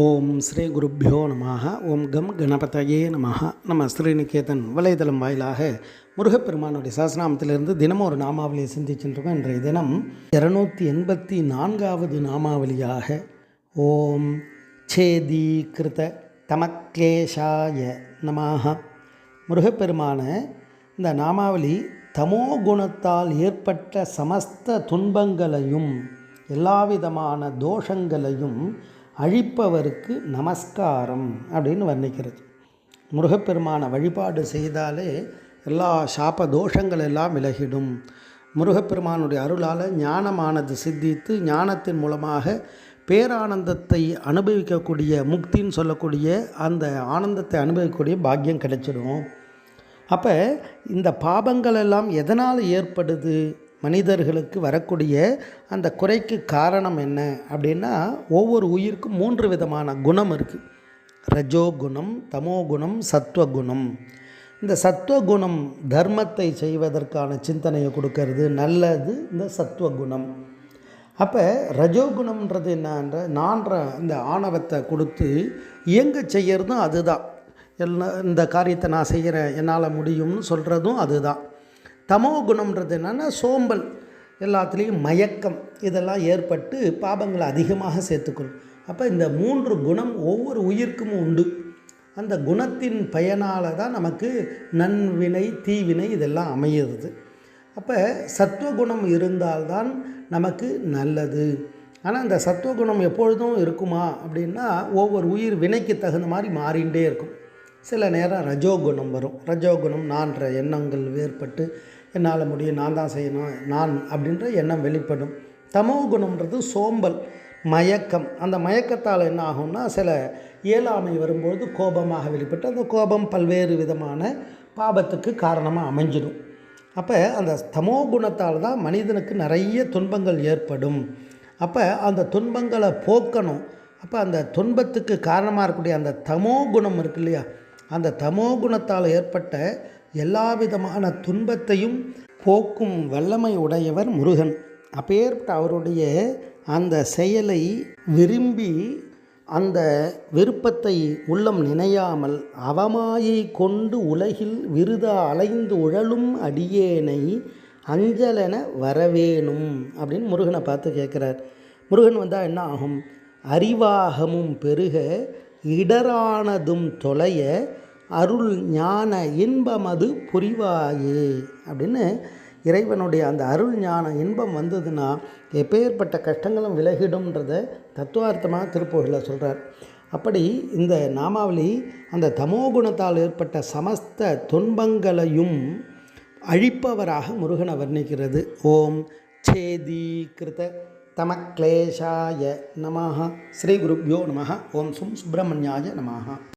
ஓம் ஸ்ரீ குருப்பியோ நமः. ஓம் கம் கணபதயே நமः. நம்ம ஸ்ரீநிகேதன் வலைதளம் வாயிலாக முருகப்பெருமானுடைய சஹஸ்ரநாமத்திலிருந்து தினமும் ஒரு நாமாவளியை சிந்திச்சுருக்கோம். இன்றைய தினம் 284வது நாமாவளியாக ஓம் சேதீகிருத தமக்லேஷாய நமः. முருகப்பெருமான இந்த நாமாவளி தமோ குணத்தால் ஏற்பட்ட சமஸ்த துன்பங்களையும் எல்லாவிதமான தோஷங்களையும் அழிப்பவருக்கு நமஸ்காரம் அப்படின்னு வர்ணிக்கிறது. முருகப்பெருமான வழிபாடு செய்தாலே எல்லா சாப தோஷங்கள் எல்லாம் விலகிடும். முருகப்பெருமானுடைய அருளால் ஞானமானது சித்தித்து ஞானத்தின் மூலமாக பேரானந்தத்தை அனுபவிக்கக்கூடிய முக்தின்னு சொல்லக்கூடிய அந்த ஆனந்தத்தை அனுபவிக்கக்கூடிய பாக்கியம் கிடைச்சிடும். அப்போ இந்த பாபங்கள் எல்லாம் எதனால் ஏற்படுது, மனிதர்களுக்கு வரக்கூடிய அந்த குறைக்கு காரணம் என்ன அப்படின்னா, ஒவ்வொரு உயிருக்கும் 3 விதமான குணம் இருக்குது. ரஜோகுணம், தமோகுணம், சத்வகுணம். இந்த சத்வகுணம் தர்மத்தை செய்வதற்கான சிந்தனையை கொடுக்கறது நல்லது இந்த சத்வகுணம். அப்போ ரஜோகுணம்ன்றது என்னன்ற நான்ற இந்த ஆணவத்தை கொடுத்து இயங்க செய்கிறதும் அதுதான். இந்த காரியத்தை நான் செய்கிறேன், என்னால் முடியும்னு சொல்கிறதும் அதுதான். தமோ குணம்ன்றது என்னென்னா சோம்பல், எல்லாத்துலேயும் மயக்கம், இதெல்லாம் ஏற்பட்டு பாபங்களை அதிகமாக சேர்த்துக்கணும். அப்போ இந்த 3 குணம் ஒவ்வொரு உயிருக்கும் உண்டு. அந்த குணத்தின் பயனால் தான் நமக்கு நன்வினை தீவினை இதெல்லாம் அமையிறது. அப்போ சத்துவகுணம் இருந்தால்தான் நமக்கு நல்லது. ஆனால் இந்த சத்துவகுணம் எப்பொழுதும் இருக்குமா அப்படின்னா, ஒவ்வொரு உயிர் வினைக்கு தகுந்த மாதிரி மாறிகிட்டே இருக்கும். சில நேரம் ரஜோகுணம் வரும். ரஜோகுணம் நான்ற எண்ணங்கள் ஏற்பட்டு என்னால் முடியும், நான் தான் செய்யணும், நான் அப்படின்ற எண்ணம் வெளிப்படும். தமோ குணம்ன்றது சோம்பல், மயக்கம். அந்த மயக்கத்தால் என்ன ஆகும்னா, சில இயலாமை வரும்பொழுது கோபமாக வெளிப்பட்டு அந்த கோபம் பல்வேறு விதமான பாபத்துக்கு காரணமாக அமைஞ்சிடும். அப்போ அந்த தமோ குணத்தால் தான் மனிதனுக்கு நிறைய துன்பங்கள் ஏற்படும். அப்போ அந்த துன்பங்களை போக்கணும். அப்போ அந்த துன்பத்துக்கு காரணமாக இருக்கக்கூடிய அந்த தமோ குணம் இருக்கு இல்லையா, அந்த தமோ குணத்தால் ஏற்பட்ட எல்லா விதமான துன்பத்தையும் போக்கும் வல்லமை உடையவர் முருகன். அப்பேற்பட்ட அவருடைய அந்த செயலை விரும்பி அந்த விருப்பத்தை உள்ளம் நினையாமல் அவமாயை கொண்டு உலகில் விருதா அலைந்து உழலும் அடியேனை அஞ்சலென வரவேணும் அப்படின்னு முருகனை பார்த்து கேட்குறார். முருகன் வந்தால் என்ன ஆகும்? அறிவாகமும் பெருக இடரானதும் தொலைய அருள் ஞான இன்பமது புரிவாயே அப்படின்னு இறைவனுடைய அந்த அருள் ஞான இன்பம் வந்ததுன்னா எப்பேற்பட்ட கஷ்டங்களும் விலகிடும்ன்றதை தத்துவார்த்தமாக திருப்புகழில் சொல்கிறார். அப்படி இந்த நாமாவளி அந்த தமோகுணத்தால் ஏற்பட்ட சமஸ்த துன்பங்களையும் அழிப்பவராக முருகனை வர்ணிக்கிறது. ஓம் சேதீகிருத தமக்லேஷாய நமः. ஸ்ரீ குருப்பியோ நமः. ஓம் சும் சுப்பிரமணியாய நமः.